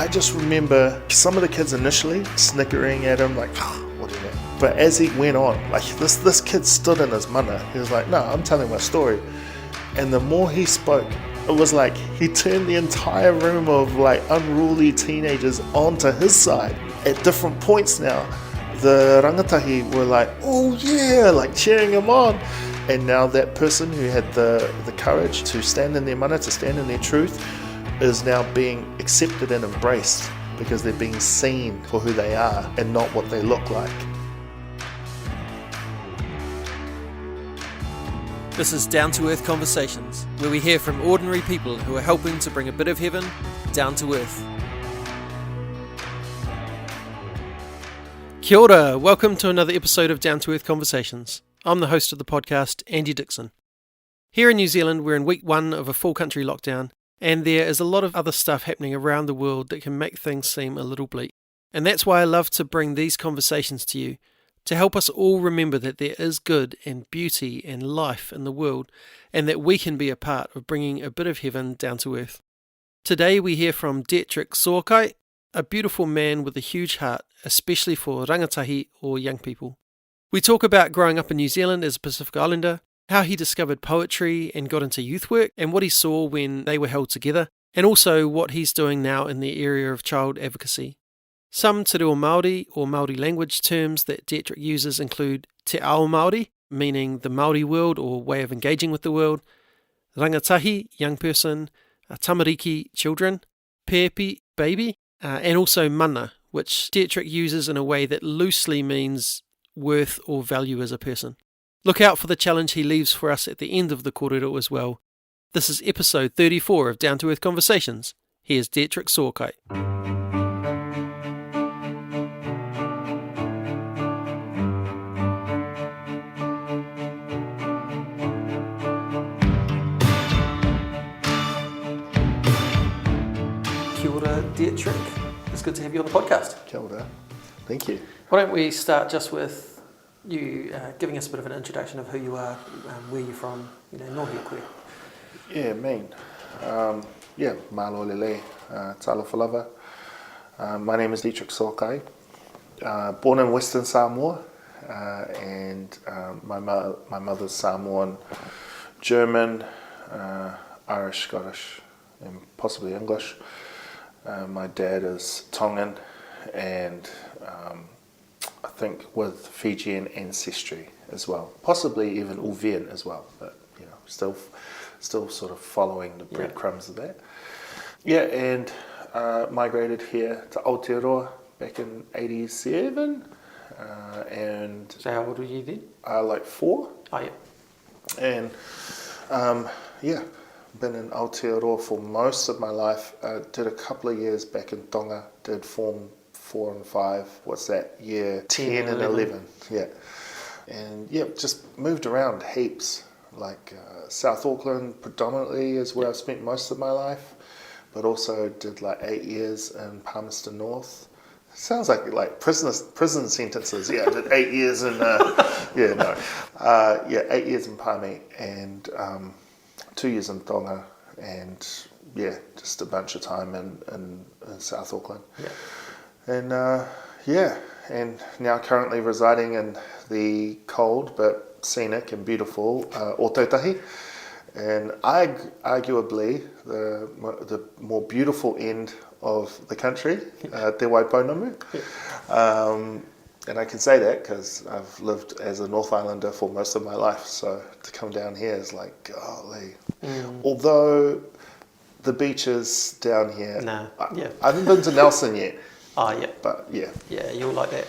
I just remember some of the kids initially snickering at him, like, what do you mean? But as he went on, like this kid stood in his mana. He was like, no, I'm telling my story. And the more he spoke, it was like he turned the entire room of like unruly teenagers onto his side. At different points now, the rangatahi were like, oh yeah, like cheering him on. And now that person who had the courage to stand in their mana, to stand in their truth, is now being accepted and embraced because they're being seen for who they are and not what they look like. This is Down to Earth Conversations, where we hear from ordinary people who are helping to bring a bit of heaven down to earth. Kia ora, welcome to another episode of Down to Earth Conversations. I'm the host of the podcast, Andy Dixon. Here in New Zealand, we're in week 1 of a full country lockdown, and there is a lot of other stuff happening around the world that can make things seem a little bleak. And that's why I love to bring these conversations to you, to help us all remember that there is good and beauty and life in the world, and that we can be a part of bringing a bit of heaven down to earth. Today we hear from Dietrich Soakai, a beautiful man with a huge heart, especially for rangatahi or young people. We talk about growing up in New Zealand as a Pacific Islander, how he discovered poetry and got into youth work, and what he saw when they were held together, and also what he's doing now in the area of child advocacy. Some Te Reo Māori or Māori language terms that Dietrich uses include Te Ao Māori, meaning the Māori world or way of engaging with the world, rangatahi, young person, tamariki, children, pēpi, baby, and also mana, which Dietrich uses in a way that loosely means worth or value as a person. Look out for the challenge he leaves for us at the end of the kōrero as well. This is episode 34 of Down to Earth Conversations. Here's Dietrich Soakai. Kia ora, Dietrich. It's good to have you on the podcast. Kia ora. Thank you. Why don't we start just with you giving us a bit of an introduction of who you are, where you're from, nohi koe. Yeah, malo lele, talo falava. My name is Dietrich Soakai, born in Western Samoa, and my mother's Samoan, German, Irish, Scottish, and possibly English. My dad is Tongan, and I think with Fijian ancestry as well, possibly even Uvian as well, but still sort of following the breadcrumbs of that. Yeah, and migrated here to Aotearoa back in '87, and so how old were you then? Like 4. Oh yeah. And been in Aotearoa for most of my life. Did a couple of years back in Tonga, did Form 4 and 5, what's that, year 10 and 11. Yeah. And just moved around heaps, like South Auckland predominantly is where I've spent most of my life, but also did like 8 years in Palmerston North. Sounds like prison sentences. Yeah, I did 8 years in 8 years in Palme, and 2 years in Tonga, and just a bunch of time in South Auckland. Yeah. And and now currently residing in the cold but scenic and beautiful Ōtautahi, and arguably the more beautiful end of the country, Te Waipounamu. And I can say that because I've lived as a North Islander for most of my life, so to come down here is like, golly. Although the beaches down here, I haven't been to Nelson yet. Oh yeah. But yeah. Yeah, you'll like that.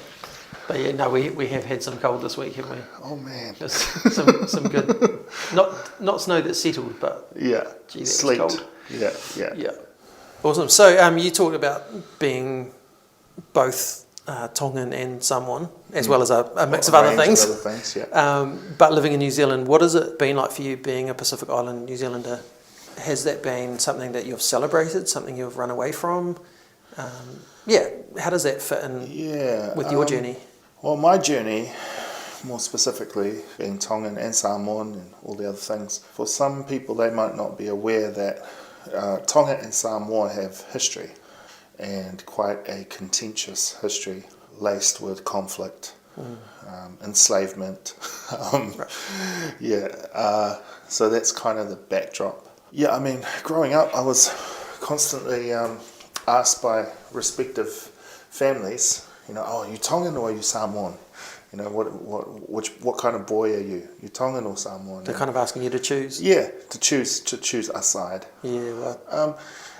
But we have had some cold this week, haven't we? Oh man. Just some good, not snow that's settled, but gee, that's sleet. Cold. Yeah. Awesome. So you talked about being both Tongan and Samoan, as well as a mix of other things. But living in New Zealand, what has it been like for you being a Pacific Island New Zealander? Has that been something that you've celebrated, something you've run away from? How does that fit in with your journey? Well, my journey, more specifically, being Tongan and Samoan and all the other things, for some people they might not be aware that Tonga and Samoa have history. and quite a contentious history laced with conflict, enslavement. So that's kind of the backdrop. Yeah, I mean, growing up, I was constantly asked by respective families, are you Tongan or are you Samoan? What kind of boy are you? You Tongan or Samoan? They're kind of asking you to choose. Yeah, to choose a side. Yeah, right.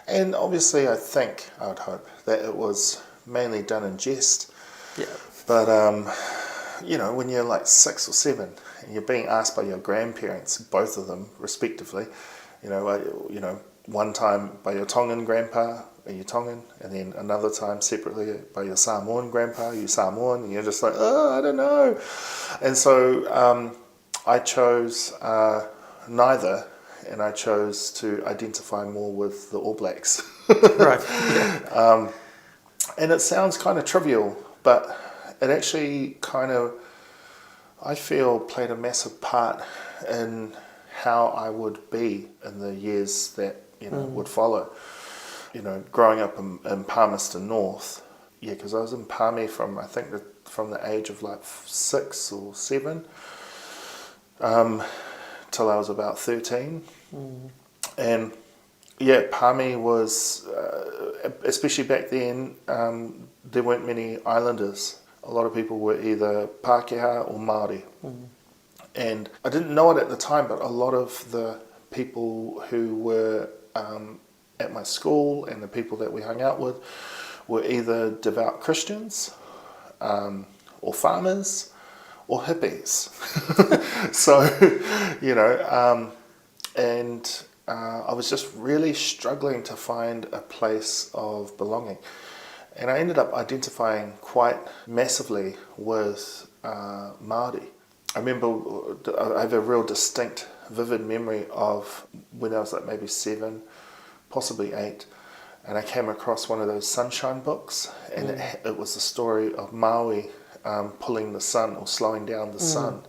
And obviously, I would hope that it was mainly done in jest. Yeah. But when you're like 6 or 7 and you're being asked by your grandparents, both of them respectively, one time by your Tongan grandpa, are you Tongan? And then another time separately by your Samoan grandpa, are you Samoan? And you're just like, I don't know. And so I chose neither, and I chose to identify more with the All Blacks. Right. Yeah. And it sounds kind of trivial, but it actually I feel, played a massive part in how I would be in the years that would follow. Growing up in Palmerston North, because I was in Palmy from the age of like 6 or 7 till I was about 13. And Palmy was, especially back then, there weren't many islanders. A lot of people were either Pākehā or Māori. And I didn't know it at the time, but a lot of the people who were at my school and the people that we hung out with were either devout Christians or farmers or hippies. So, I was just really struggling to find a place of belonging. And I ended up identifying quite massively with Māori. I remember I have a real distinct, vivid memory of when I was like maybe 7, possibly 8, and I came across one of those sunshine books, and it was the story of Maui pulling the sun or slowing down the sun.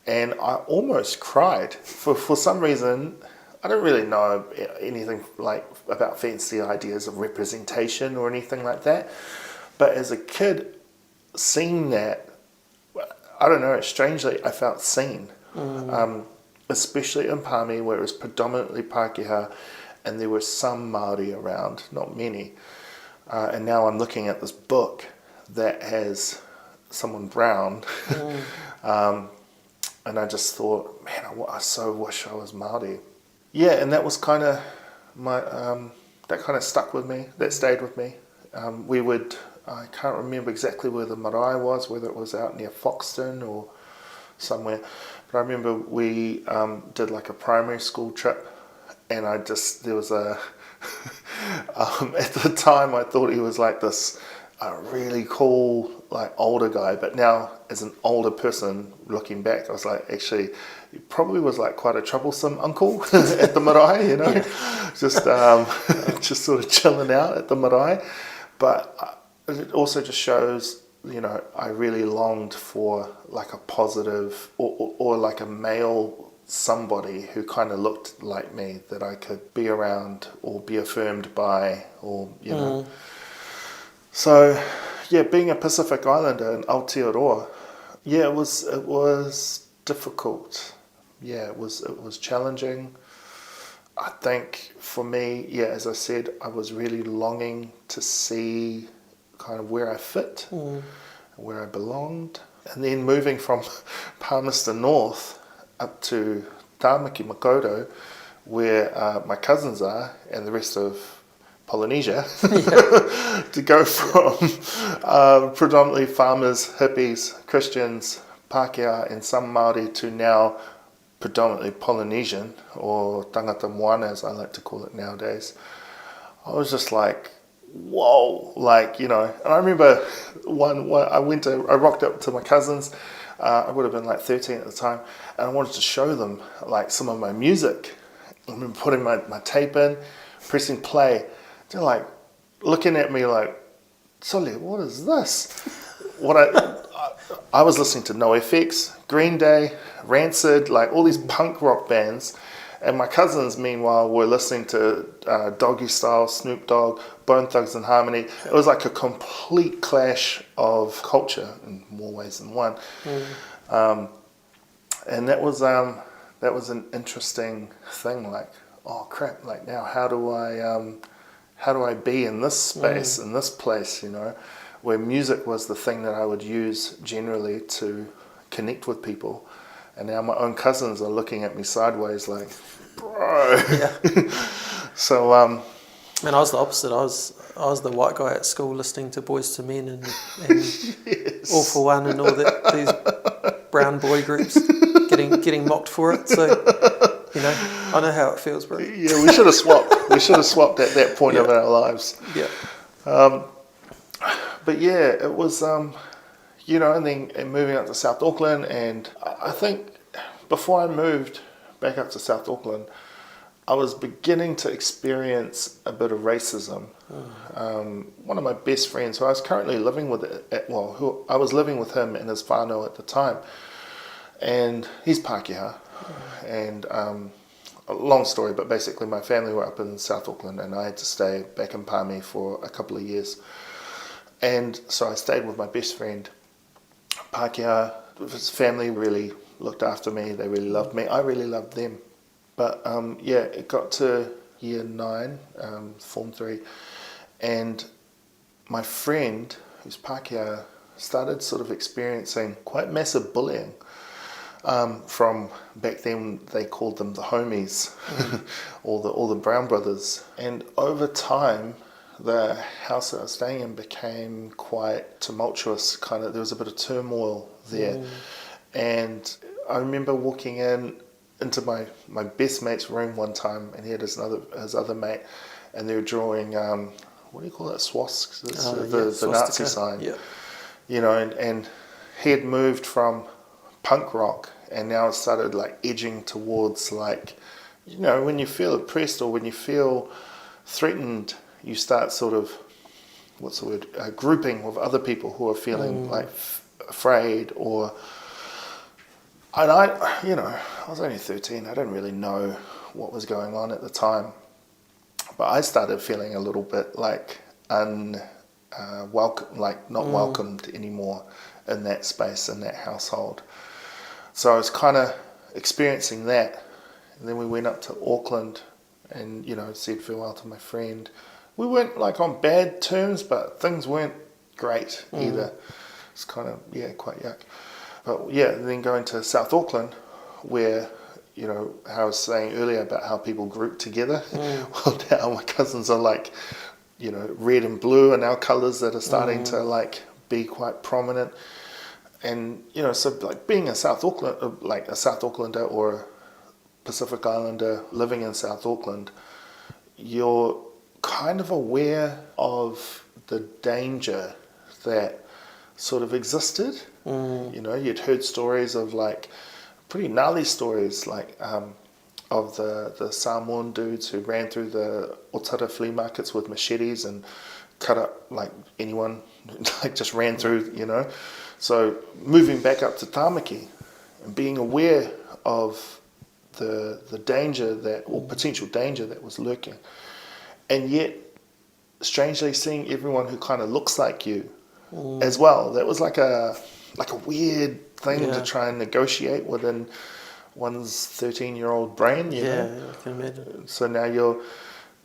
And I almost cried. For some reason, I don't really know anything like about fancy ideas of representation or anything like that. But as a kid, seeing that, I don't know, strangely, I felt seen. Especially in Palmy, where it was predominantly Pākehā, and there were some Māori around, not many. And now I'm looking at this book that has someone brown. And I just thought, man, I so wish I was Māori. Yeah, and that was kind of my, that kind of stuck with me, that stayed with me. I can't remember exactly where the marae was, whether it was out near Foxton or somewhere. But I remember we did like a primary school trip, and there was a, at the time I thought he was like this really cool, like older guy, but now as an older person looking back, I was like, actually, he probably was like quite a troublesome uncle at the marae, just sort of chilling out at the marae. But it also just shows, I really longed for like a positive or like a male somebody who kind of looked like me that I could be around or be affirmed by, or So, being a Pacific Islander in Aotearoa, it was difficult. It was challenging. I think for me, as I said, I was really longing to see kind of where I fit, where I belonged. And then moving from Palmerston North up to Tāmaki Makaurau, where my cousins are and the rest of Polynesia, to go from predominantly farmers, hippies, Christians, Pākehā and some Māori to now predominantly Polynesian, or tangata moana as I like to call it nowadays. I was just like, whoa, and I remember I rocked up to my cousins, I would have been like 13 at the time, and I wanted to show them like some of my music. I remember putting my tape in, pressing play. They're like looking at me like, Soli, what is this? I was listening to NoFX, Green Day, Rancid, like all these punk rock bands, And my cousins, meanwhile, were listening to Doggy Style, Snoop Dogg, Bone Thugs and Harmony. It was like a complete clash of culture in more ways than one. And that was an interesting thing. Like, oh crap! Like now, how do I be in this space, in this place? You know, where music was the thing that I would use generally to connect with people. And now my own cousins are looking at me sideways like, bro. Yeah. So, and I was the opposite. I was the white guy at school listening to Boys to Men and yes. All for One and all these brown boy groups getting mocked for it. So, you know, I know how it feels, bro. Yeah, we should have swapped. We should have swapped at that point of our lives. Yeah. But yeah, it was, you know, and then moving up to South Auckland, and I think before I moved back up to South Auckland, I was beginning to experience a bit of racism. One of my best friends, who I was currently living with, I was living with him and his whānau at the time, and he's Pākehā, and a long story, but basically my family were up in South Auckland, and I had to stay back in Pāmi for a couple of years. And so I stayed with my best friend, Pākehā. His family really looked after me. They really loved me. I really loved them. But it got to year 9, Form 3, and my friend, who's Pākehā, started sort of experiencing quite massive bullying from, back then they called them the homies, all the Brown brothers. And over time, the house that I was staying in became quite tumultuous. There was a bit of turmoil there. And I remember walking into my best mate's room one time, and he had his other mate, and they were drawing what do you call that, swastika, the Nazi sign. Yeah. You know, and he had moved from punk rock, and now it started like edging towards, like, you know, when you feel oppressed or when you feel threatened, you start sort of, what's the word, grouping with other people who are feeling like afraid, or, and I was only 13, I didn't really know what was going on at the time, but I started feeling a little bit like welcome, like not welcomed anymore in that space, in that household. So I was kind of experiencing that, and then we went up to Auckland and, you know, said farewell to my friend. We weren't like on bad terms, but things weren't great either. It's kind of, quite yuck. But then going to South Auckland, where, you know, how I was saying earlier about how people group together. Well, now my cousins are like, you know, red and blue are now colours that are starting to like be quite prominent. And, you know, so like being a South Aucklander or a Pacific Islander living in South Auckland, you're kind of aware of the danger that sort of existed. You know, you'd heard stories of like pretty gnarly stories, like of the Samoan dudes who ran through the Otara flea markets with machetes and cut up like anyone, like just ran through, you know. So moving back up to tamariki and being aware of the danger that, or potential danger that was lurking, and yet strangely seeing everyone who kind of looks like you as well. That was like a weird thing to try and negotiate within one's 13-year-old brain, you know? I can imagine. So now you're,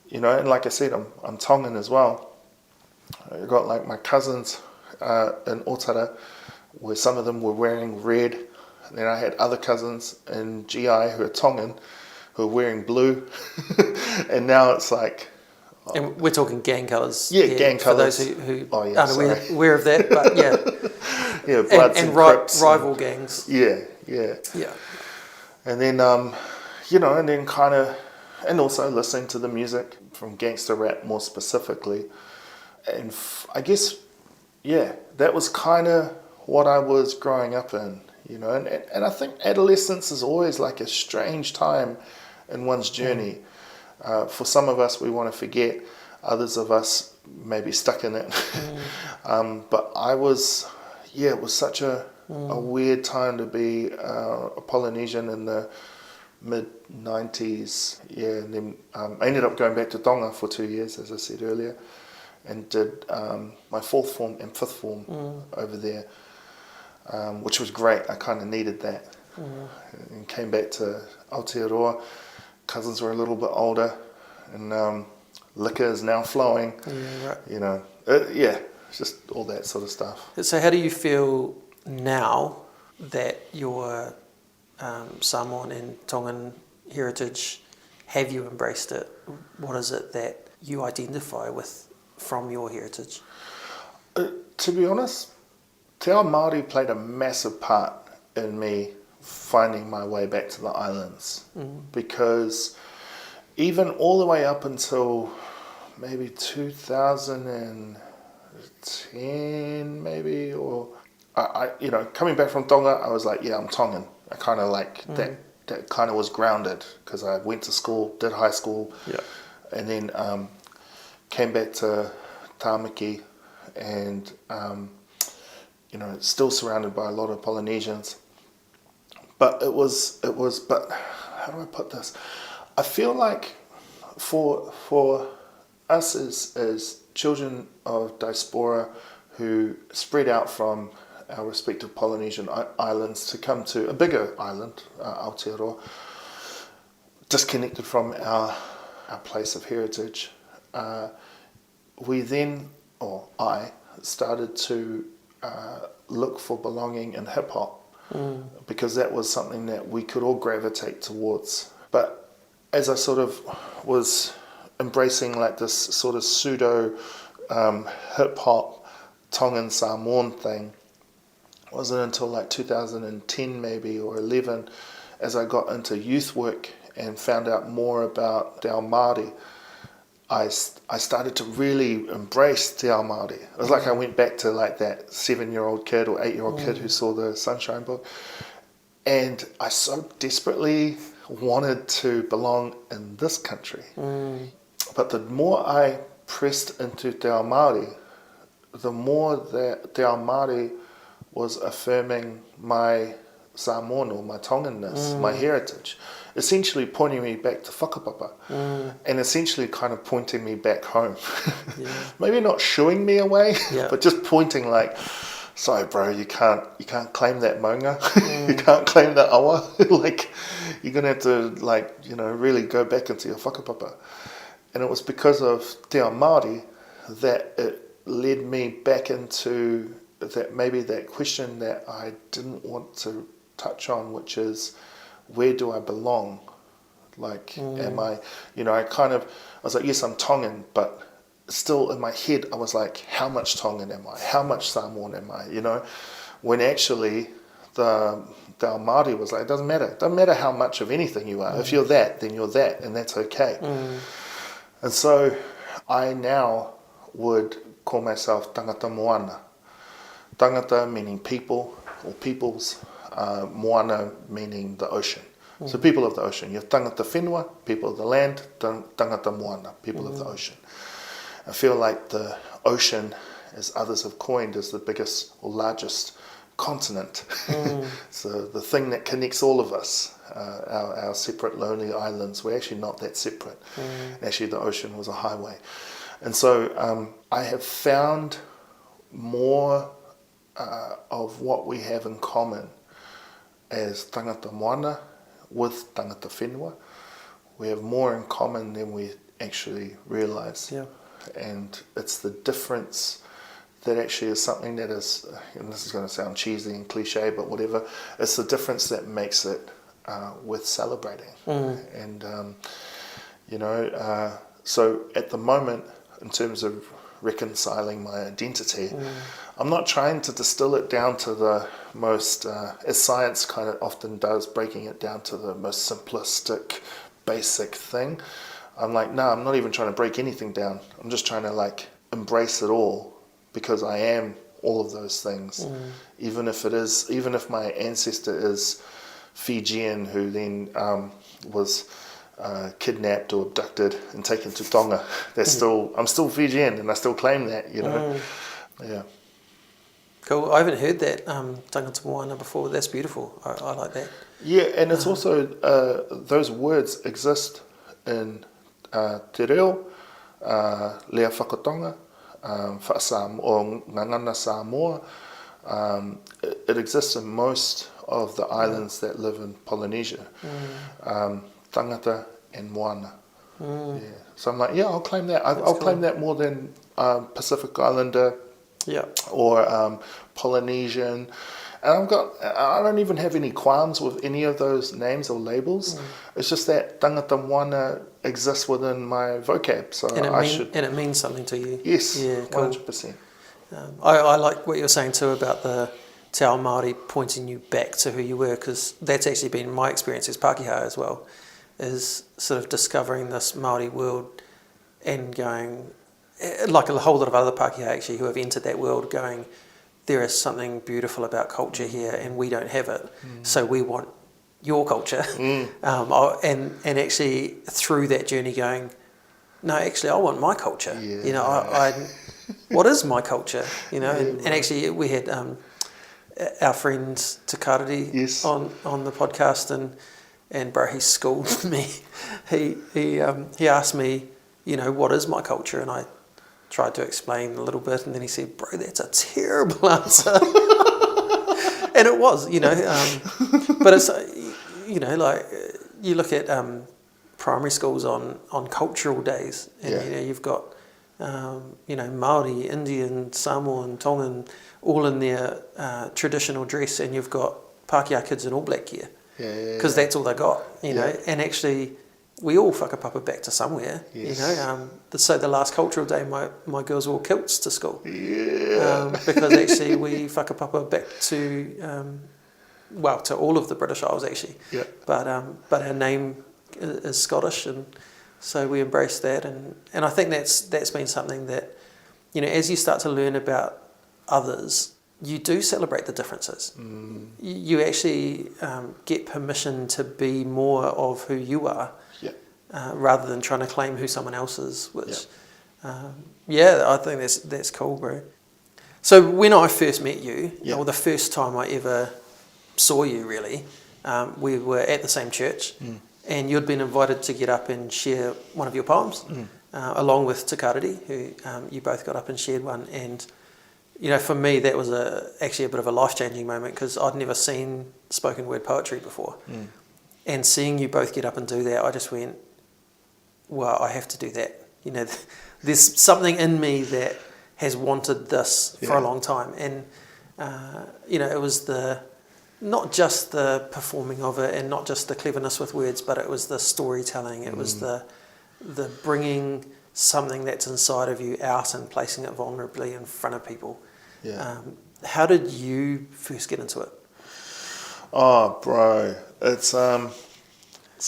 you know, and like I said, I'm Tongan as well. I got like my cousins in Otara, where some of them were wearing red, and then I had other cousins in GI who are Tongan, who are wearing blue, and now it's like... And we're talking gang colours. Yeah, gang colours. For those who aren't aware of that, but yeah, Bloods and Crips. Rival gangs. Yeah. And then, you know, and then kind of, and also listening to the music from gangster rap more specifically. And I guess, that was kind of what I was growing up in, you know. And I think adolescence is always like a strange time in one's journey. For some of us, we want to forget. Others of us may be stuck in it. But I was, it was such a weird time to be a Polynesian in the 90s, and then I ended up going back to Tonga for 2 years, as I said earlier, and did my 4th form and 5th form over there, which was great. I kind of needed that, and came back to Aotearoa. Cousins were a little bit older, and liquor is now flowing. Yeah, right. You know, it's just all that sort of stuff. So how do you feel now that your Samoan and Tongan heritage, have you embraced it? What is it that you identify with from your heritage? To be honest, Te Ao Māori played a massive part in me finding my way back to the islands, because even all the way up until maybe 2010 maybe, or I coming back from Tonga, I was like, yeah, I'm Tongan. I kind of like that kind of was grounded, because I went to school, did high school, and then came back to tamariki, and still surrounded by a lot of Polynesians. But it was. But how do I put this? I feel like for us as children of diaspora who spread out from our respective Polynesian islands to come to a bigger island, Aotearoa, disconnected from our place of heritage, we then, or I, started to look for belonging in hip-hop, because that was something that we could all gravitate towards. But as I sort of was embracing like this sort of pseudo hip-hop Tongan Samoan thing, it wasn't until like 2010 maybe or 11, as I got into youth work and found out more about Te Ao Māori, I started to really embrace Te Ao Māori. It was like I went back to like that 7-year-old kid or 8-year-old kid who saw the Sunshine Book, and I so desperately wanted to belong in this country. But the more I pressed into Te Ao Māori, the more that Te Ao Māori was affirming my Samoan or my Tonganness, my heritage, essentially pointing me back to whakapapa, and essentially kind of pointing me back home. Maybe not shooing me away, but just pointing like, sorry bro, you can't claim that maunga, you can't claim that awa, like you're gonna have to really go back into your whakapapa. And it was because of Te Ao Māori that it led me back into that question that I didn't want to touch on, which is, where do I belong? Like, am I, I was like, yes, I'm Tongan, but still in my head, I was like, how much Tongan am I? How much Samoan am I? When actually the Ao Māori was like, it doesn't matter. It doesn't matter how much of anything you are. If you're that, then you're that, and that's okay. And so I now would call myself tangata moana. Tangata meaning people or peoples, moana meaning the ocean. So people of the ocean. You have tangata whenua, people of the land, tangata moana, people of the ocean. I feel like the ocean, as others have coined, is the biggest or largest continent. So the thing that connects all of us, our separate lonely islands, we're actually not that separate. Actually, the ocean was a highway. And so I have found more of what we have in common as tangata moana with tangata whenua. We have more in common than we actually realise. And it's the difference that actually is something that is, and this is going to sound cheesy and cliche, but whatever, it's the difference that makes it worth celebrating. And, so at the moment, in terms of reconciling my identity, I'm not trying to distill it down to the most, as science kind of often does, breaking it down to the most simplistic, basic thing. I'm like, no, I'm not even trying to break anything down. I'm just trying to embrace it all, because I am all of those things. Even if my ancestor is Fijian, who then was kidnapped or abducted and taken to Tonga, I'm still Fijian, and I still claim that, Yeah. Cool. I haven't heard that tangata moana before. That's beautiful. I like that. Yeah, and it's also, those words exist in te reo, lea whakatonga, or ngangana Samoa. It exists in most of the islands that live in Polynesia. Tangata and moana. Yeah. So I'm like, yeah, I'll claim that. I'll claim that more than Pacific Islander or Polynesian. And I don't even have any qualms with any of those names or labels. It's just that tangata moana exists within my vocab. So and it means something to you. Yes, yeah, cool. 100%. I like what you were saying too about the Te Ao Māori pointing you back to who you were, because that's actually been my experience as Pākehā as well, is sort of discovering this Māori world and going, like a whole lot of other Pākehā actually who have entered that world, going, there is something beautiful about culture here and we don't have it, so we want your culture. And actually through that journey going, no, actually I want my culture. Yeah. You know, I what is my culture? You know, and actually we had our friend Takariri on the podcast, and bro, he schooled me. He asked me, you know, what is my culture? And I tried to explain a little bit, and then he said, bro, that's a terrible answer. And it was, you know, but it's, you know, like you look at primary schools on cultural days, and you know, you've got you know, Māori, Indian, Samoan, Tongan, all in their traditional dress, and you've got Pākehā kids in all black gear, because that's all they got, you know. And actually, we all whakapapa back to somewhere, you know. So the last cultural day, my girls wore kilts to school, because actually we whakapapa back to well, to all of the British Isles actually, but our name is Scottish, and so we embrace that, and I think that's been something that, you know, as you start to learn about others, you do celebrate the differences. You actually get permission to be more of who you are, rather than trying to claim who someone else is, which I think that's cool, bro. So when I first met you, or the first time I ever saw you really, we were at the same church, and you'd been invited to get up and share one of your poems, along with Takariri, who you both got up and shared one. And, you know, for me, that was actually a bit of a life-changing moment, because I'd never seen spoken word poetry before. And seeing you both get up and do that, I just went, well, I have to do that. You know, there's something in me that has wanted this for a long time. And, you know, it was not just the performing of it and not just the cleverness with words, but it was the storytelling. It was the bringing something that's inside of you out and placing it vulnerably in front of people. How did you first get into it? Oh, bro, it's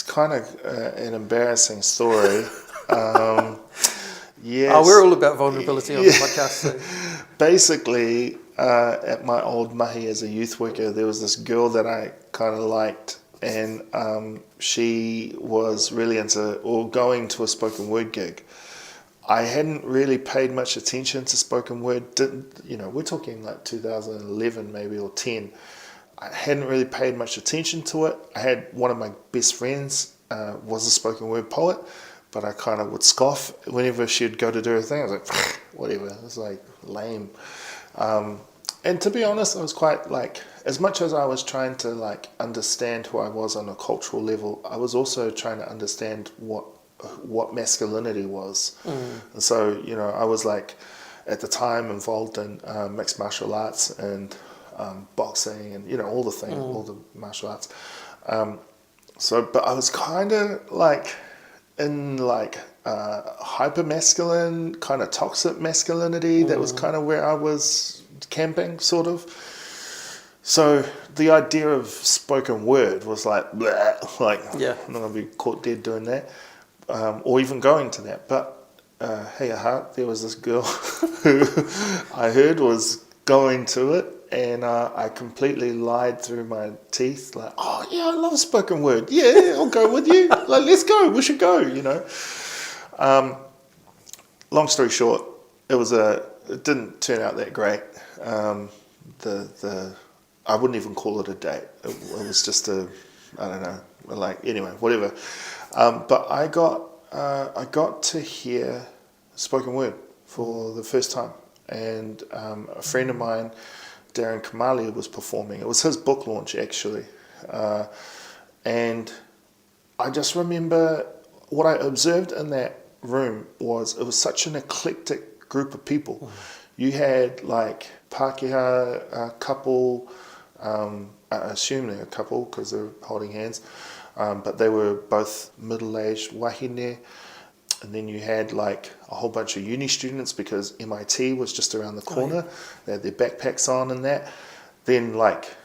kind of an embarrassing story. We're all about vulnerability on the podcast. So. Basically, at my old mahi as a youth worker, there was this girl that I kind of liked, and she was really into going to a spoken word gig. I hadn't really paid much attention to spoken word. You know, we're talking like 2011 maybe, or 10. I hadn't really paid much attention to it. I had one of my best friends was a spoken word poet, but I kind of would scoff whenever she'd go to do her thing. I was like, whatever. It was like lame. And to be honest, I was quite like, as much as I was trying to like understand who I was on a cultural level, I was also trying to understand what masculinity was. And so, you know, I was like, at the time involved in mixed martial arts and boxing and, you know, all the things, all the martial arts. But I was kind of like in like hyper masculine, kind of toxic masculinity. That was kind of where I was camping, sort of. So the idea of spoken word was like, bleh, like I'm not going to be caught dead doing that, or even going to that. But hey, there was this girl who I heard was going to it, and I completely lied through my teeth, like, oh yeah, I love spoken word. Yeah, I'll go with you. Like, let's go. We should go. You know. Long story short, it didn't turn out that great. I wouldn't even call it a date. It was just a I don't know, like, anyway, whatever. But I got to hear spoken word for the first time. And a friend of mine, Darren Kamali, was performing. It was his book launch, actually. And I just remember what I observed in that room was it was such an eclectic group of people. You had like Pākehā couple, I assume they're a couple because they're holding hands, but they were both middle-aged wahine. And then you had like a whole bunch of uni students because MIT was just around the corner. They had their backpacks on and that. Then like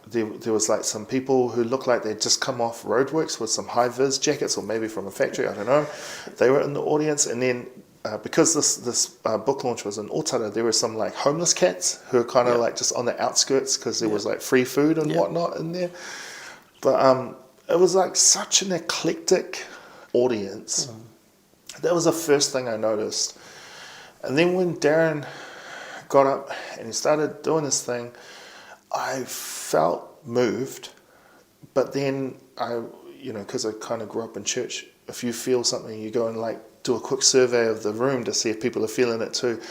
there was like some people who looked like they'd just come off roadworks with some high-vis jackets, or maybe from a factory, I don't know. They were in the audience. And then because this book launch was in Otara, there were some like homeless cats who were kind of like just on the outskirts because there was like free food and whatnot in there. But it was like such an eclectic audience. That was the first thing I noticed. And then when Darren got up and he started doing this thing, I felt moved. But then because I kind of grew up in church, if you feel something, you go and like do a quick survey of the room to see if people are feeling it too.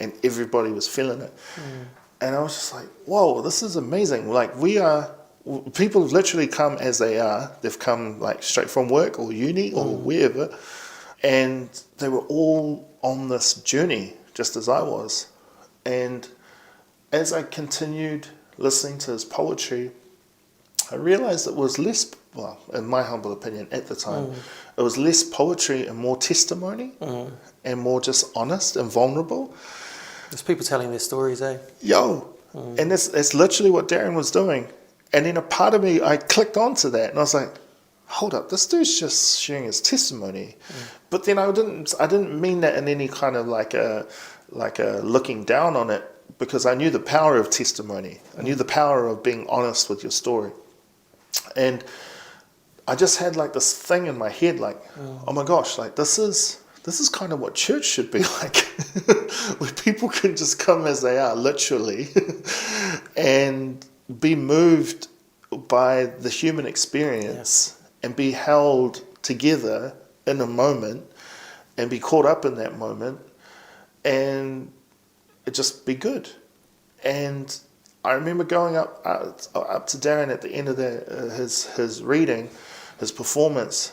And everybody was feeling it. And I was just like, whoa, this is amazing. Like people have literally come as they are. They've come like straight from work or uni or wherever. And they were all on this journey, just as I was. And as I continued listening to his poetry, I realized it was less, well, in my humble opinion at the time, it was less poetry and more testimony and more just honest and vulnerable. There's people telling their stories, eh? And that's literally what Darren was doing. And then a part of me, I clicked onto that and I was like, hold up, this dude's just sharing his testimony. But then I didn't mean that in any kind of like a looking down on it, because I knew the power of testimony. I knew the power of being honest with your story. And I just had like this thing in my head, like, oh my gosh, like this is kind of what church should be like, where people can just come as they are, literally, and be moved by the human experience. And be held together in a moment and be caught up in that moment and just be good. And I remember going up to Darren at the end of his reading, his performance,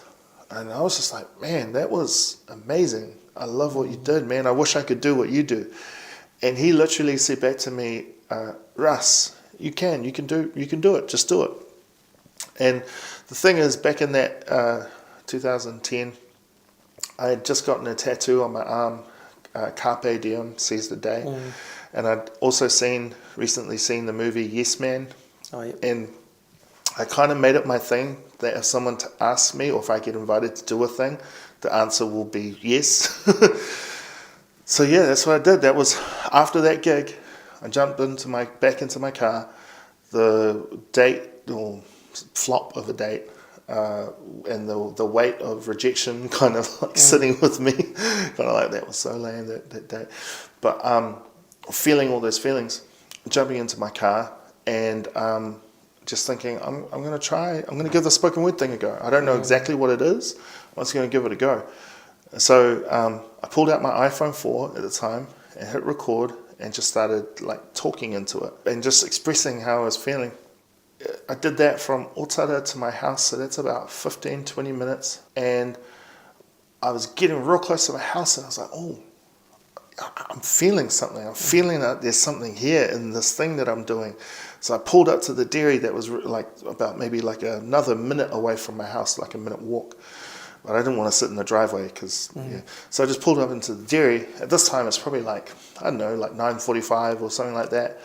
and I was just like, man, that was amazing. I love what you did, man. I wish I could do what you do. And he literally said back to me, Russ, you can do it, just do it. And the thing is, back in that 2010, I had just gotten a tattoo on my arm, Carpe Diem, seize the day. And I'd also recently seen the movie Yes Man. And I kind of made it my thing that if someone asks me or if I get invited to do a thing, the answer will be yes. So yeah, that's what I did. That was after that gig. I jumped back into my car. The date, or flop of a date, and the weight of rejection kind of like sitting with me, kind of like that was so lame that day. But feeling all those feelings, jumping into my car and just thinking, I'm going to give the spoken word thing a go. I don't know exactly what it is. I'm just going to give it a go. So I pulled out my iPhone 4 at the time and hit record and just started like talking into it and just expressing how I was feeling. I did that from Otara to my house, so that's about 15-20 minutes, and I was getting real close to my house and I was like, oh, I'm feeling something. I'm feeling that there's something here in this thing that I'm doing. So I pulled up to the dairy that was like about maybe like another minute away from my house, like a minute walk. But I didn't want to sit in the driveway because, So I just pulled up into the dairy. At this time, it's probably like, I don't know, like 9:45 or something like that.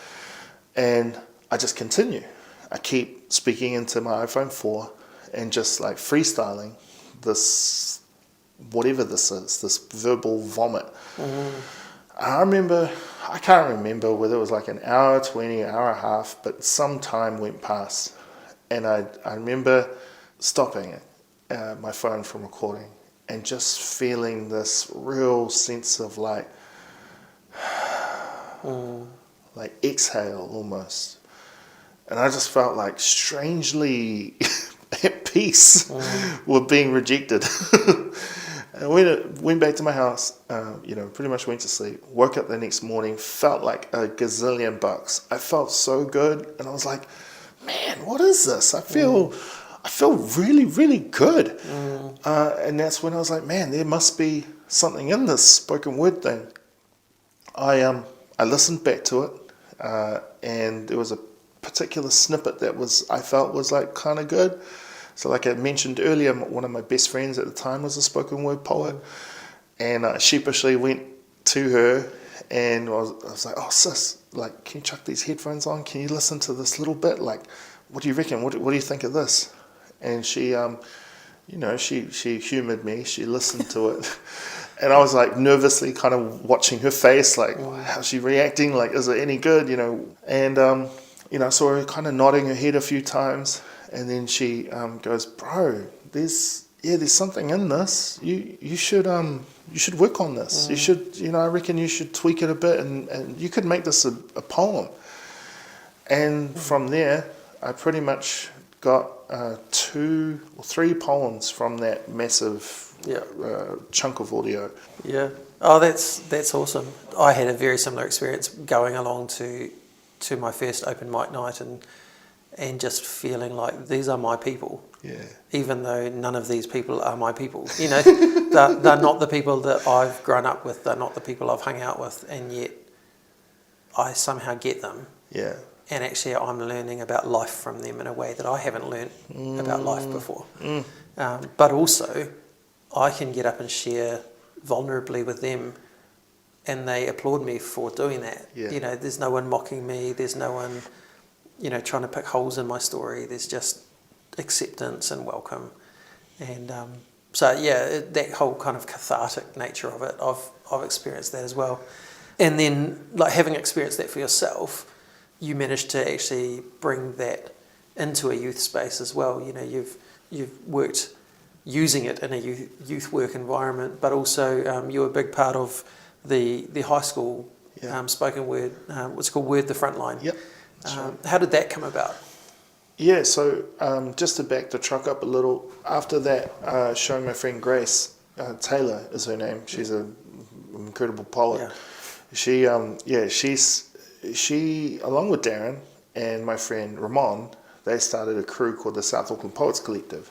And I just continue. I keep speaking into my iPhone 4 and just like freestyling this, whatever this is, this verbal vomit. I can't remember whether it was like an hour, 20, hour and a half, but some time went past. And I remember stopping my phone from recording and just feeling this real sense of like exhale almost. And I just felt like strangely at peace were being rejected. I went back to my house, pretty much went to sleep, woke up the next morning, felt like a gazillion bucks. I felt so good, and I was like, man, what is this? I feel really, really good. And that's when I was like, man, there must be something in this spoken word thing. I listened back to it, and there was a particular snippet that I felt was like kind of good. So like I mentioned earlier, one of my best friends at the time was a spoken word poet, and I sheepishly went to her, and I was like, oh sis, like, can you chuck these headphones on? Can you listen to this little bit? Like, what do you reckon? What do you think of this? And she, she humoured me. She listened to it, and I was like nervously kind of watching her face, like, how's she reacting? Like, is it any good? And I saw her kind of nodding her head a few times. And then she goes, bro, there's something in this. You should work on this. You should, I reckon you should tweak it a bit, and you could make this a poem. And from there, I pretty much got 2 or 3 poems from that massive chunk of audio. Yeah. Oh, that's awesome. I had a very similar experience going along to my first open mic night and just feeling like these are my people. Yeah. Even though none of these people are my people. They're not the people that I've grown up with. They're not the people I've hung out with, and yet I somehow get them. Yeah. And actually I'm learning about life from them in a way that I haven't learned about life before. But also I can get up and share vulnerably with them, and they applaud me for doing that. Yeah. There's no one mocking me. There's no one trying to pick holes in my story. There's just acceptance and welcome. And that whole kind of cathartic nature of it, I've experienced that as well. And then, like, having experienced that for yourself, you managed to actually bring that into a youth space as well. You've worked using it in a youth work environment, but also you're a big part of the high school spoken word, what's called Word the Frontline. Yep. How did that come about? Yeah, so just to back the truck up a little, after that, showing my friend Grace, Taylor is her name, she's an incredible poet. Yeah. She, along with Darren and my friend Ramon, they started a crew called the South Auckland Poets Collective.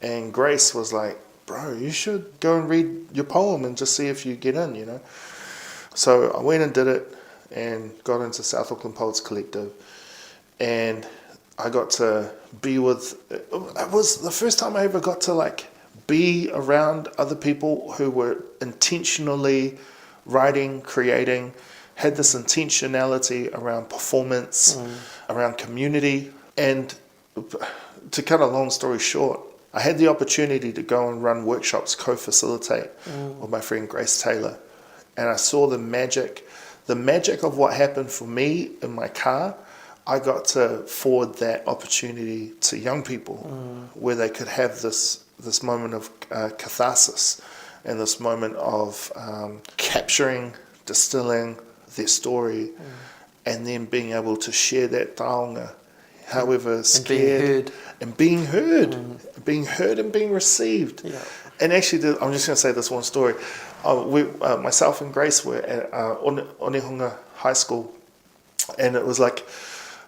And Grace was like, bro, you should go and read your poem and just see if you get in, So I went and did it, and got into South Auckland Poets Collective, and I got to be with, it was the first time I ever got to be around other people who were intentionally writing, creating, had this intentionality around performance, around community. And to cut a long story short, I had the opportunity to go and run workshops, co-facilitate with my friend Grace Taylor, and I saw the magic of what happened for me in my car. I got to forward that opportunity to young people, where they could have this moment of catharsis, and this moment of capturing, distilling their story, and then being able to share that taonga, however scared, and being heard and being received. Yeah. And actually, I'm just going to say this one story. Myself and Grace were at Onehunga High School, and it was like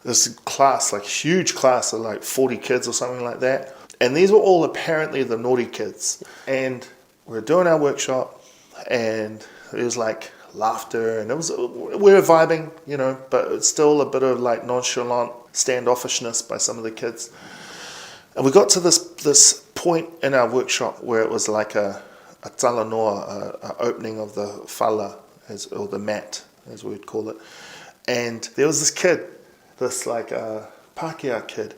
this class, like huge class of like 40 kids or something like that. And these were all apparently the naughty kids. And we were doing our workshop, and it was like laughter, and we were vibing, but it's still a bit of like nonchalant standoffishness by some of the kids. And we got to this point in our workshop where it was like a talanoa, a opening of the fala, or the mat, as we would call it. And there was this kid, this Pākehā kid.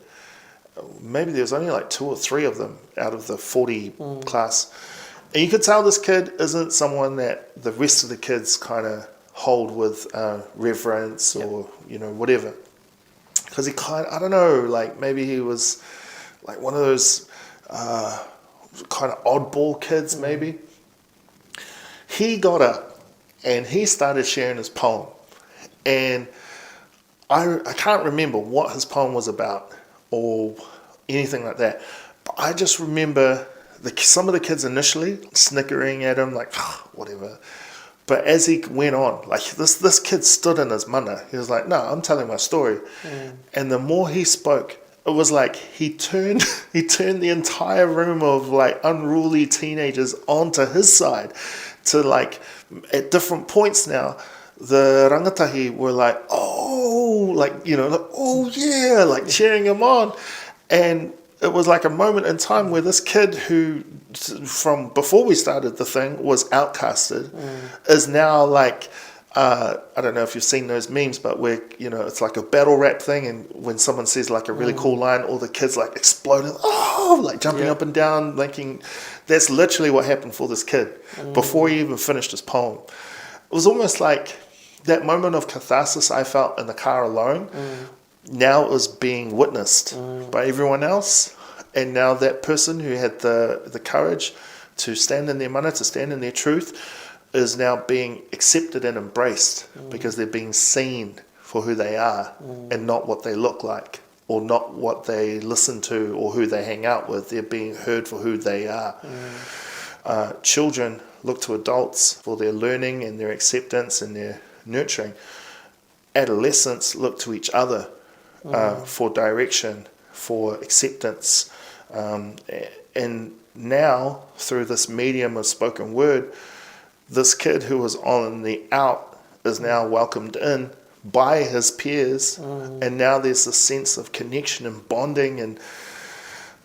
Maybe there was only like 2 or 3 of them out of the 40 class. And you could tell this kid isn't someone that the rest of the kids kind of hold with reverence or, whatever. Because he I don't know, maybe he was like one of those kind of oddball kids, maybe. He got up and he started sharing his poem. And I can't remember what his poem was about or anything like that. But I just remember some of the kids initially snickering at him, like, whatever. But as he went on, like this kid stood in his mana. He was like, no, I'm telling my story. And the more he spoke, it was like he turned the entire room of like unruly teenagers onto his side. To like, at different points now, the rangatahi were like, oh, like, oh yeah, like cheering him on. And it was like a moment in time where this kid who, from before we started the thing, was outcasted, is now like, I don't know if you've seen those memes, but where, it's like a battle rap thing, and when someone says like a really cool line, all the kids like exploding, like jumping up and down, thinking that's literally what happened for this kid before he even finished his poem. It was almost like that moment of catharsis I felt in the car alone. Now it was being witnessed by everyone else, and now that person who had the courage to stand in their mana, to stand in their truth, is now being accepted and embraced because they're being seen for who they are and not what they look like or not what they listen to or who they hang out with. They're being heard for who they are. Children look to adults for their learning and their acceptance and their nurturing. Adolescents look to each other for direction, for acceptance. And now, through this medium of spoken word, this kid who was on the out is now welcomed in by his peers, and now there's this sense of connection and bonding. And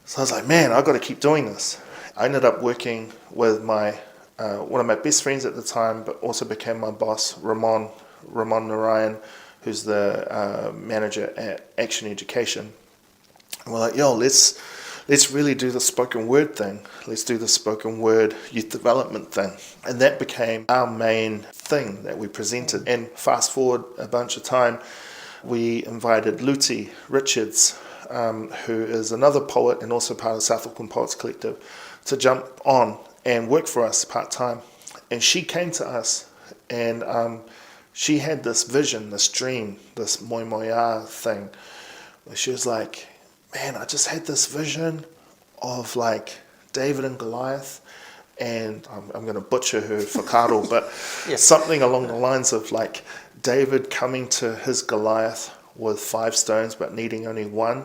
so I was like, man, I've got to keep doing this. I ended up working with my one of my best friends at the time, but also became my boss, Ramon Narayan, who's the manager at Action Education. And we're like, yo, let's really do the spoken word thing. Let's do the spoken word youth development thing. And that became our main thing that we presented. And fast forward a bunch of time, we invited Luti Richards, who is another poet and also part of the South Auckland Poets Collective, to jump on and work for us part-time. And she came to us, and she had this vision, this dream, this moi moia thing. She was like, man, I just had this vision of like David and Goliath, and I'm going to butcher her whakaro, but something along the lines of like David coming to his Goliath with 5 stones but needing only 1,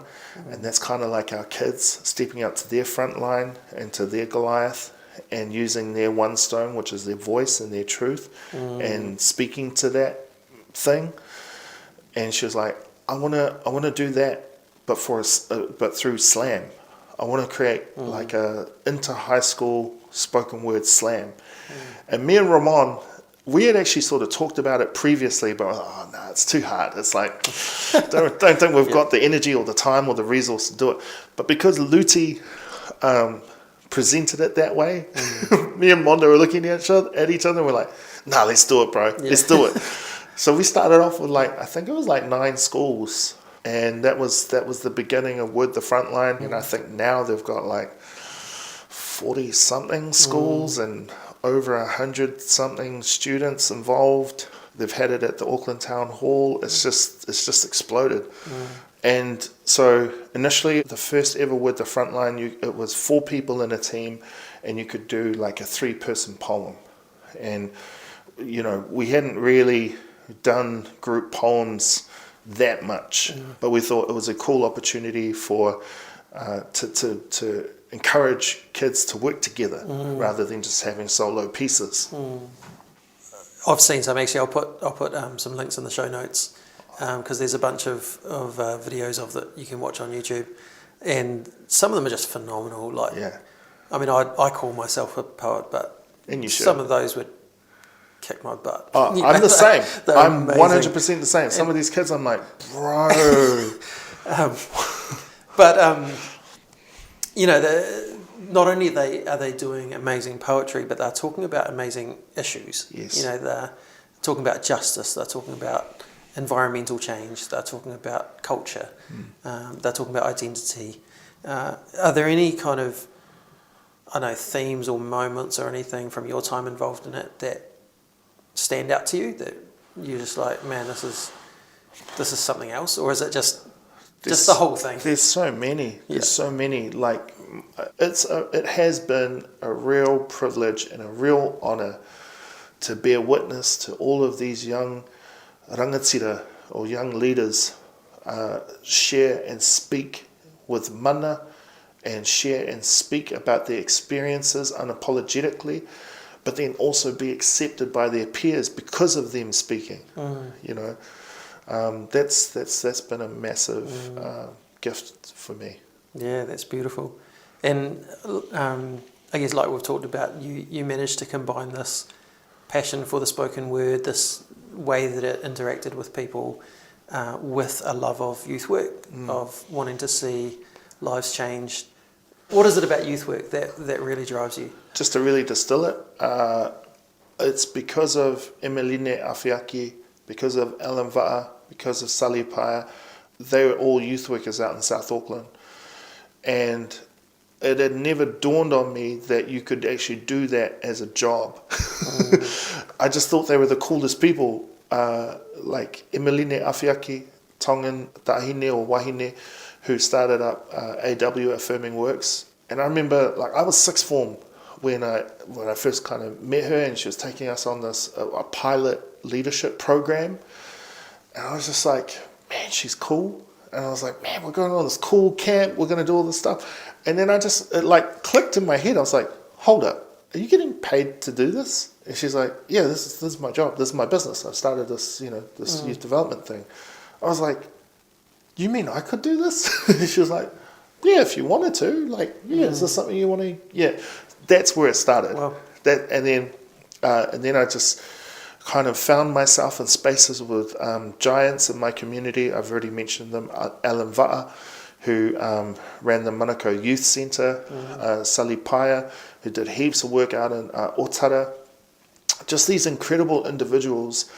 and that's kind of like our kids stepping up to their front line and to their Goliath and using their 1 stone, which is their voice and their truth, and speaking to that thing. And she was like, I want to do that, but through slam. I want to create like a inter-high school spoken word slam. And me and Ramon, we had actually sort of talked about it previously, but no, it's too hard. It's like, don't think we've got the energy or the time or the resource to do it. But because Luti presented it that way, me and Mondo were looking at each other and we're like, nah, let's do it, bro. Let's do it. So we started off with like, I think it was like 9 schools. And that was the beginning of Word the Frontline. And I think now they've got like 40-something schools and over 100-something students involved. They've had it at the Auckland Town Hall. It's just exploded. And so initially, the first ever Word the Frontline, it was 4 people in a team, and you could do like a 3-person poem. And we hadn't really done group poems that much, but we thought it was a cool opportunity for to encourage kids to work together rather than just having solo pieces. I've seen some actually. I'll put some links in the show notes because there's a bunch of videos of that you can watch on YouTube, and some of them are just phenomenal. Like, I mean, I call myself a poet, but and you should. Some of those would kick my butt. Oh, I'm the same. I'm amazing. 100% the same. Some of these kids, I'm like, bro. Not only are they doing amazing poetry, but they're talking about amazing issues. Yes. They're talking about justice. They're talking about environmental change. They're talking about culture. They're talking about identity. Are there any kind of, themes or moments or anything from your time involved in it that stand out to you that you're just like, man, this is something else? Or is it just the whole thing? There's so many. There's so many. Like It has been a real privilege and a real honour to bear witness to all of these young rangatira or young leaders share and speak with mana and share and speak about their experiences unapologetically, but then also be accepted by their peers because of them speaking. That's been a massive gift for me. Yeah, that's beautiful. And I guess like we've talked about, you managed to combine this passion for the spoken word, this way that it interacted with people, with a love of youth work, of wanting to see lives changed. What is it about youth work that really drives you? Just to really distill it, it's because of Emeline Awhiaki, because of Alan Va'a, because of Sally Paia. They were all youth workers out in South Auckland. And it had never dawned on me that you could actually do that as a job. I just thought they were the coolest people, like Emeline Awhiaki, Tongan Tahine or Wahine, who started up AW, Affirming Works. And I remember, like, I was sixth form when I first kind of met her, and she was taking us on this a pilot leadership program. And I was just like, man, she's cool. And I was like, man, we're going on this cool camp, we're going to do all this stuff. And then it like clicked in my head. I was like, hold up, are you getting paid to do this? And she's like, yeah, this is my job, this is my business. I've started this, this youth development thing. I was like, you mean I could do this? She was like, yeah, if you wanted to. Like, yeah, is this something you want to? Yeah, that's where it started. Wow. And then I just kind of found myself in spaces with giants in my community. I've already mentioned them. Alan Va'a, who ran the Manukau Youth Centre, Sally Paia, who did heaps of work out in Otara. Just these incredible individuals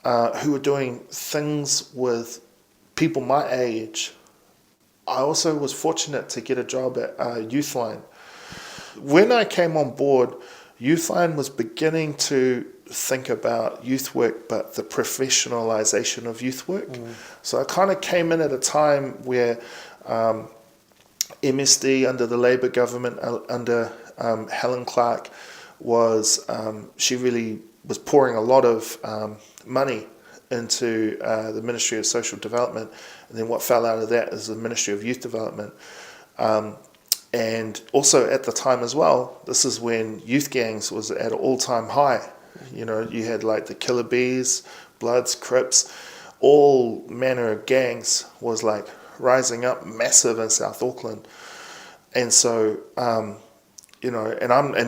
who were doing things with people my age. I also was fortunate to get a job at Youthline. When I came on board, Youthline was beginning to think about youth work, but the professionalisation of youth work. So I kind of came in at a time where MSD under the Labour government, under Helen Clark, she really was pouring a lot of money into the Ministry of Social Development, and then what fell out of that is the Ministry of Youth Development. And also at the time as well, this is when youth gangs was at an all-time high. You had like the Killer Bees, Bloods, Crips, all manner of gangs was like rising up massive in South Auckland. And so, and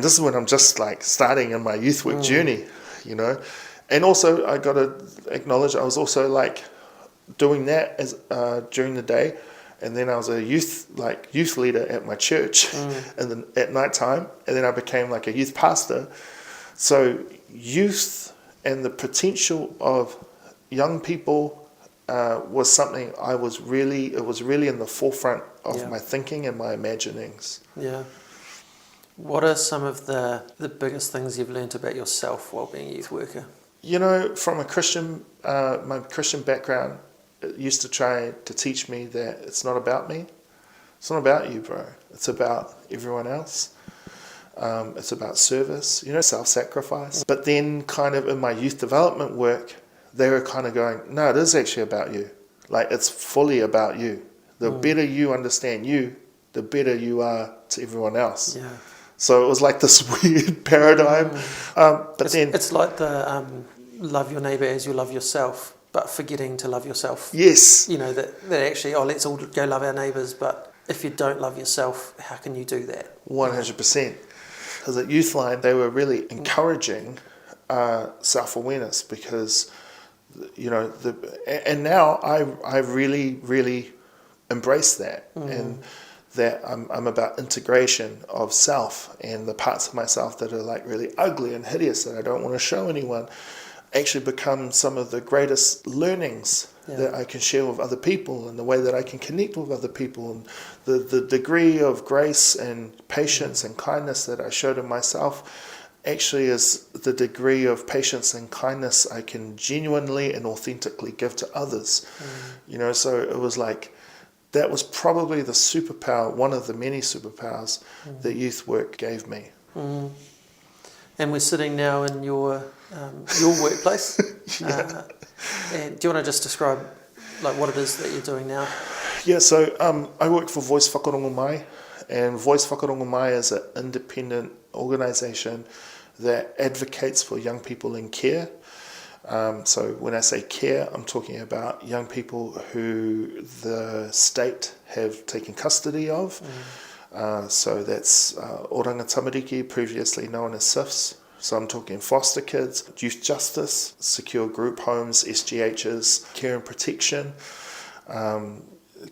this is when I'm just like starting in my youth work journey, And also, I got to acknowledge, I was also like doing that as during the day, and then I was a youth leader at my church, and then at night time, and then I became like a youth pastor. So youth and the potential of young people was something it was really in the forefront of my thinking and my imaginings. Yeah. What are some of the biggest things you've learnt about yourself while being a youth worker? From a Christian, my Christian background, it used to try to teach me that it's not about me. It's not about you, bro. It's about everyone else. It's about service, self-sacrifice. But then kind of in my youth development work, they were kind of going, no, it is actually about you. Like, it's fully about you. The better you understand you, the better you are to everyone else. Yeah. So it was like this weird paradigm. It's like the love your neighbour as you love yourself, but forgetting to love yourself. Yes. That actually, let's all go love our neighbours, but if you don't love yourself, how can you do that? 100%. Because at Youthline, they were really encouraging self-awareness because, and now I really, really embrace that. And that I'm about integration of self, and the parts of myself that are like really ugly and hideous that I don't want to show anyone actually become some of the greatest learnings that I can share with other people, and the way that I can connect with other people, and the degree of grace and patience and kindness that I showed in myself actually is the degree of patience and kindness I can genuinely and authentically give to others. So it was like that was probably the superpower, one of the many superpowers that youth work gave me. And we're sitting now in your workplace. And do you want to just describe like what it is that you're doing now? Yeah, so I work for Voyce Whakarongo Mai, and Voyce Whakarongo Mai is an independent organisation that advocates for young people in care. So when I say care, I'm talking about young people who the state have taken custody of. So that's oranga tamariki, previously known as SIFs. So I'm talking foster kids, youth justice, secure group homes, SGHs, care and protection.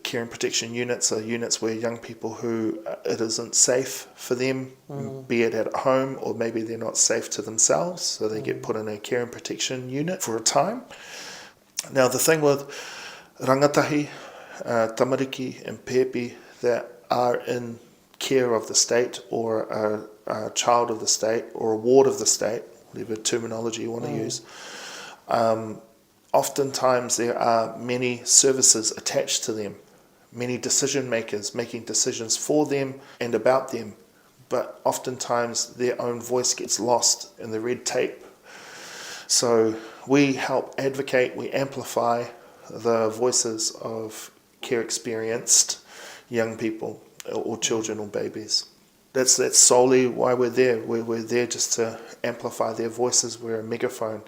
Care and protection units are units where young people who it isn't safe for them, be it at home or maybe they're not safe to themselves, so they get put in a care and protection unit for a time. Now the thing with rangatahi, tamariki and pēpi that are in care of the state or are a child of the state or a ward of the state, whatever terminology you want to use, oftentimes there are many services attached to them, many decision makers making decisions for them and about them, but oftentimes their own voice gets lost in the red tape. So we help advocate, we amplify the voices of care experienced young people or children or babies. That's solely why we're there. We're there just to amplify their voices. We're a megaphone.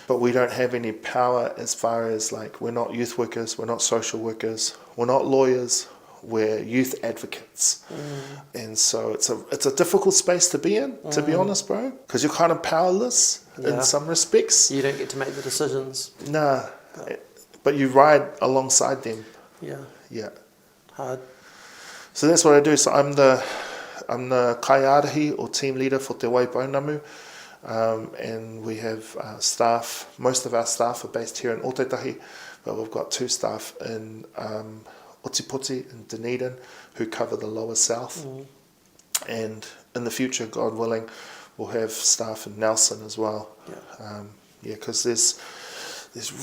But we don't have any power as far as, like, we're not youth workers, we're not social workers, we're not lawyers, we're youth advocates. And so it's a difficult space to be in, to be honest, bro, because you're kind of powerless in some respects. You don't get to make the decisions. Nah, but you ride alongside them. Yeah. Hard. So that's what I do. So I'm the kaiarahi or team leader for Te Waipounamu. And we have staff, most of our staff are based here in Ōtautahi, but we've got 2 staff in Otipoti and Dunedin who cover the lower south. And in the future, God willing, we'll have staff in Nelson as well. Because there's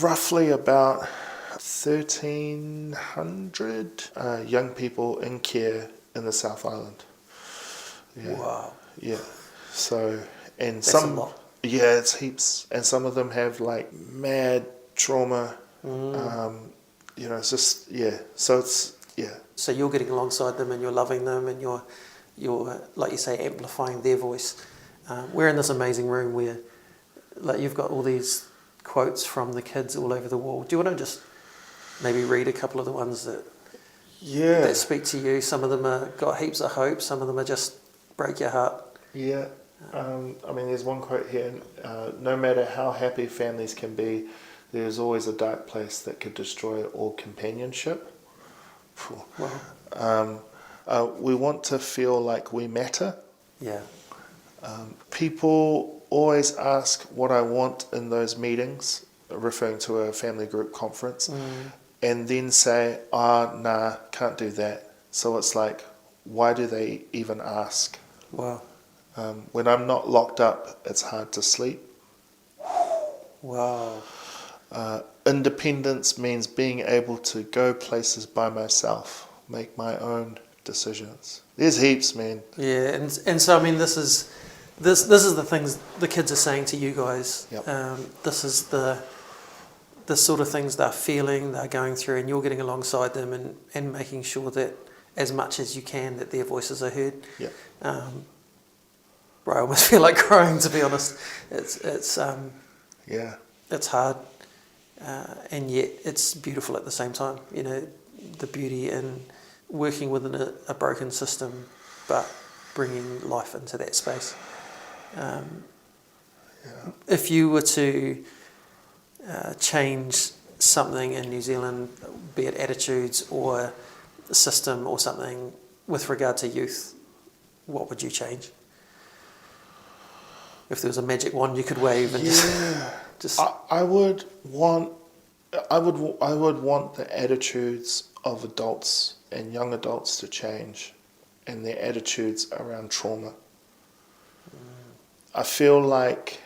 roughly about 1,300 young people in care in the South Island. Wow. Yeah. So... And that's some, a lot. Yeah, it's heaps. And some of them have like mad trauma. It's just, So it's, So you're getting alongside them and you're loving them and you're like you say, amplifying their voice. We're in this amazing room where like you've got all these quotes from the kids all over the wall. Do you want to just maybe read a couple of the ones that speak to you? Some of them are got heaps of hope. Some of them are just break your heart. Yeah. There's one quote here, no matter how happy families can be, there's always a dark place that could destroy all companionship. Wow. We want to feel like we matter. Yeah. People always ask what I want in those meetings, referring to a family group conference, and then say, nah, can't do that. So it's like, why do they even ask? Wow. When I'm not locked up, it's hard to sleep. Wow. Independence means being able to go places by myself, make my own decisions. There's heaps, man. Yeah, and so I mean, this is the things the kids are saying to you guys. Yep. This is the sort of things they're feeling, they're going through, and you're getting alongside them and making sure that as much as you can that their voices are heard. Yep. Bro, I almost feel like crying, to be honest. It's hard, and yet it's beautiful at the same time. You know, the beauty in working within a broken system, but bringing life into that space. If you were to change something in New Zealand, be it attitudes or the system or something with regard to youth, what would you change? If there was a magic wand you could wave and just I would want the attitudes of adults and young adults to change, and their attitudes around trauma. I feel like,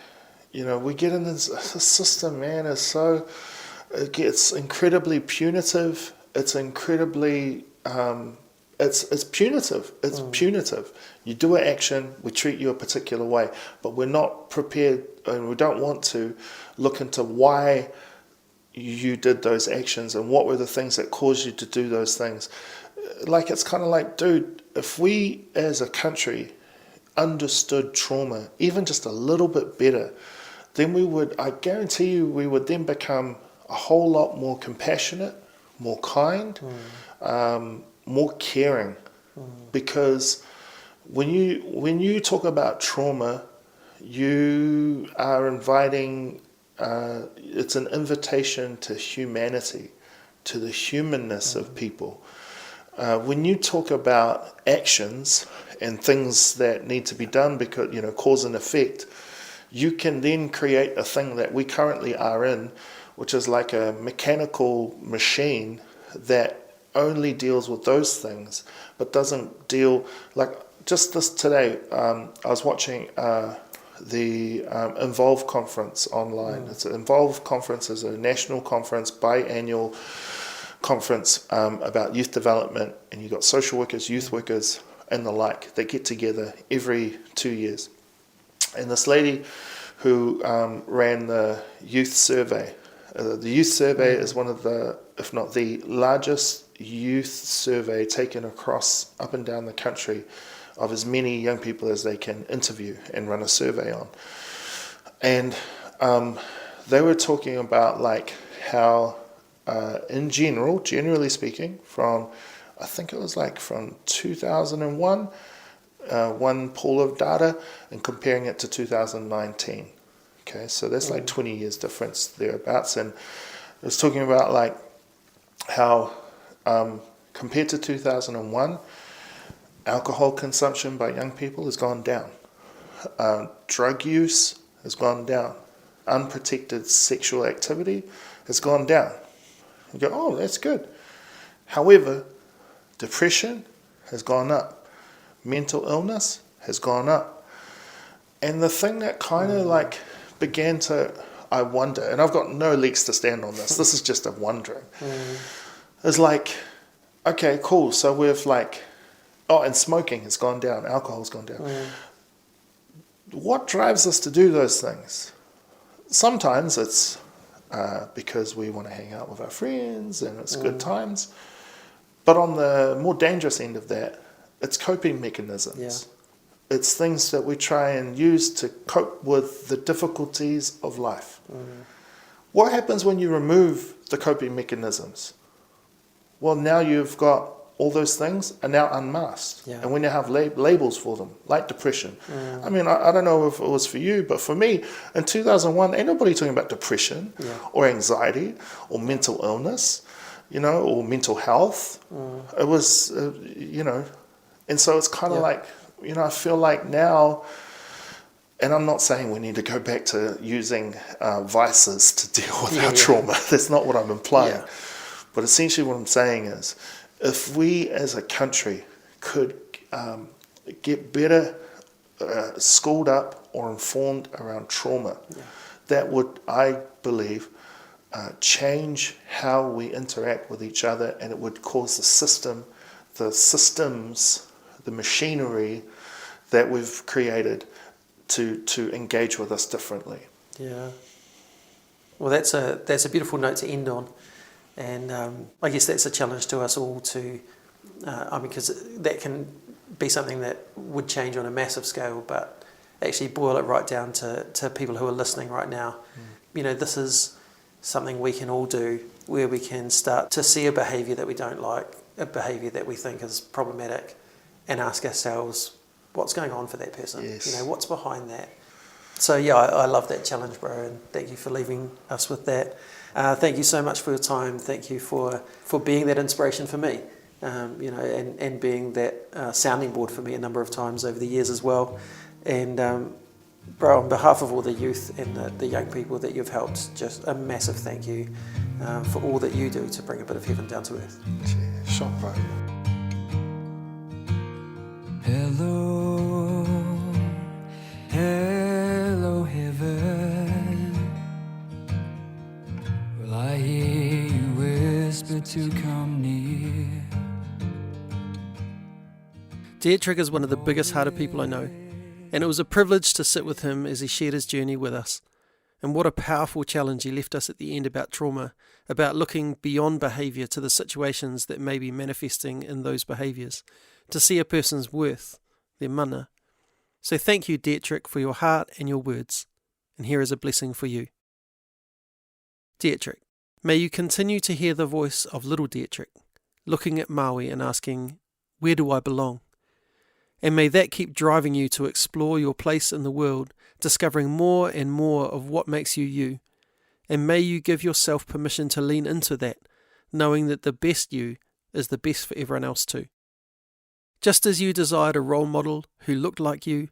we get in this system, man, it gets incredibly punitive it's incredibly, it's punitive. It's punitive. You do an action, we treat you a particular way, but we're not prepared, and we don't want to look into why you did those actions and what were the things that caused you to do those things. Like, it's kind of like, dude, if we as a country understood trauma even just a little bit better, then we would, I guarantee you, we would then become a whole lot more compassionate, more kind, more caring. Because when you talk about trauma, you are inviting, it's an invitation to humanity, to the humanness of people. When you talk about actions and things that need to be done because, cause and effect, you can then create a thing that we currently are in, which is like a mechanical machine that only deals with those things, but doesn't deal, like just this today, I was watching the Involve conference online. It's an Involve conference is a national conference, biannual conference about youth development, and you've got social workers, youth workers, and the like. They get together every 2 years. And this lady who ran the youth survey, the youth survey is one of the, if not the largest youth survey taken across up and down the country of as many young people as they can interview and run a survey on. And they were talking about like how in general, generally speaking, from, I think it was like from 2001, one pool of data, and comparing it to 2019. Okay, so that's like 20 years difference thereabouts. And it was talking about like how compared to 2001, alcohol consumption by young people has gone down. Drug use has gone down. Unprotected sexual activity has gone down. You go, oh, that's good. However, depression has gone up. Mental illness has gone up. And the thing that kind of like began to, I wonder, and I've got no legs to stand on this is just a wondering, is like, okay, cool, so we've like, oh, and smoking has gone down, alcohol's gone down. What drives us to do those things? Sometimes it's because we want to hang out with our friends and it's good times. But on the more dangerous end of that, it's coping mechanisms. Yeah. It's things that we try and use to cope with the difficulties of life. What happens when you remove the coping mechanisms? Well, now you've got all those things are now unmasked. Yeah. And we now have labels for them, like depression. I mean, I don't know if it was for you, but for me, in 2001, ain't nobody talking about depression or anxiety or mental illness, or mental health. It was, and so it's kind of like, I feel like now, and I'm not saying we need to go back to using vices to deal with our trauma. That's not what I'm implying. Yeah. But essentially what I'm saying is, if we as a country could get better schooled up or informed around trauma, that would, I believe, change how we interact with each other, and it would cause the systems, the machinery that we've created to engage with us differently. Yeah. Well, that's a beautiful note to end on. And I guess that's a challenge to us all to, because that can be something that would change on a massive scale, but actually boil it right down to people who are listening right now. This is something we can all do, where we can start to see a behaviour that we don't like, a behaviour that we think is problematic, and ask ourselves, what's going on for that person? Yes. What's behind that? So yeah, I love that challenge, bro, and thank you for leaving us with that. Thank you so much for your time. Thank you for being that inspiration for me, and being that sounding board for me a number of times over the years as well. And bro, on behalf of all the youth and the young people that you've helped, just a massive thank you for all that you do to bring a bit of heaven down to earth. Shot, bro. Hello, hello heaven. Well, I hear you whisper to come near. Dietrich is one of the biggest hearted people I know, and it was a privilege to sit with him as he shared his journey with us. And what a powerful challenge he left us at the end about trauma, about looking beyond behaviour to the situations that may be manifesting in those behaviours, to see a person's worth, their mana. So thank you, Dietrich, for your heart and your words. And here is a blessing for you. Dietrich, may you continue to hear the voice of little Dietrich, looking at Maui and asking, where do I belong? And may that keep driving you to explore your place in the world, discovering more and more of what makes you you. And may you give yourself permission to lean into that, knowing that the best you is the best for everyone else too. Just as you desired a role model who looked like you,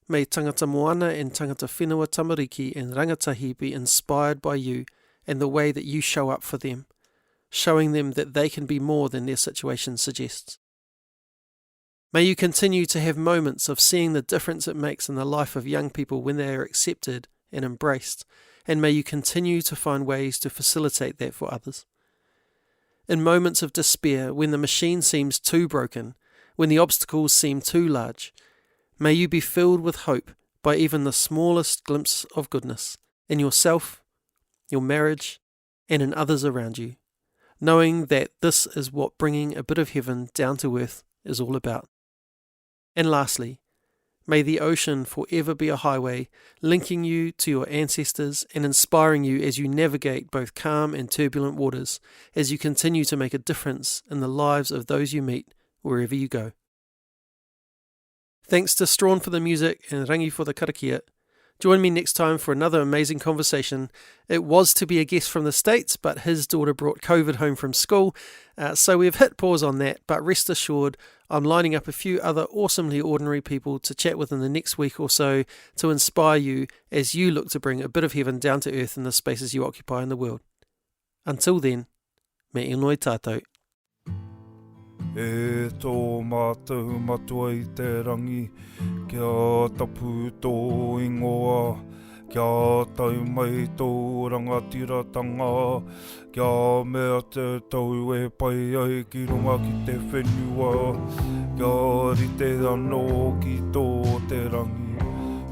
may tangata moana and tangata whenua tamariki and rangatahi be inspired by you and the way that you show up for them, showing them that they can be more than their situation suggests. May you continue to have moments of seeing the difference it makes in the life of young people when they are accepted and embraced, and may you continue to find ways to facilitate that for others. In moments of despair, when the machine seems too broken, when the obstacles seem too large, may you be filled with hope by even the smallest glimpse of goodness in yourself, your marriage, and in others around you, knowing that this is what bringing a bit of heaven down to earth is all about. And lastly, may the ocean forever be a highway linking you to your ancestors and inspiring you as you navigate both calm and turbulent waters, as you continue to make a difference in the lives of those you meet wherever you go. Thanks to Strawn for the music and Rangi for the karakia. Join me next time for another amazing conversation. It was to be a guest from the States, but his daughter brought COVID home from school, so we've hit pause on that, but rest assured I'm lining up a few other awesomely ordinary people to chat with in the next week or so to inspire you as you look to bring a bit of heaven down to earth in the spaces you occupy in the world. Until then, me inoi tātou. E tō mātou matua I te rangi, kia tapu tō ingoa, kia tau mai tō rangatiratanga, kia mea te tau e pai ai ki runga ki te whenua, kia rite anō ki tō te rangi.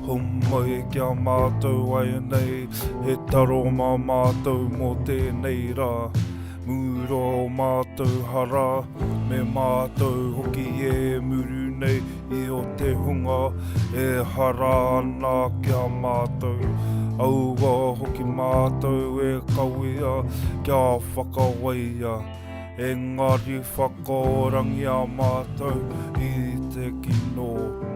Homai kia mātou ai nei, he taro mā mātou mō tēnei rā. Muro mātou hara, me mātou hoki e muru nei I o te hunga, e hara ana kia mātou. Aua hoki mātou e kawea, kia whakawaia, engari whakaorangi a mātou I te kino.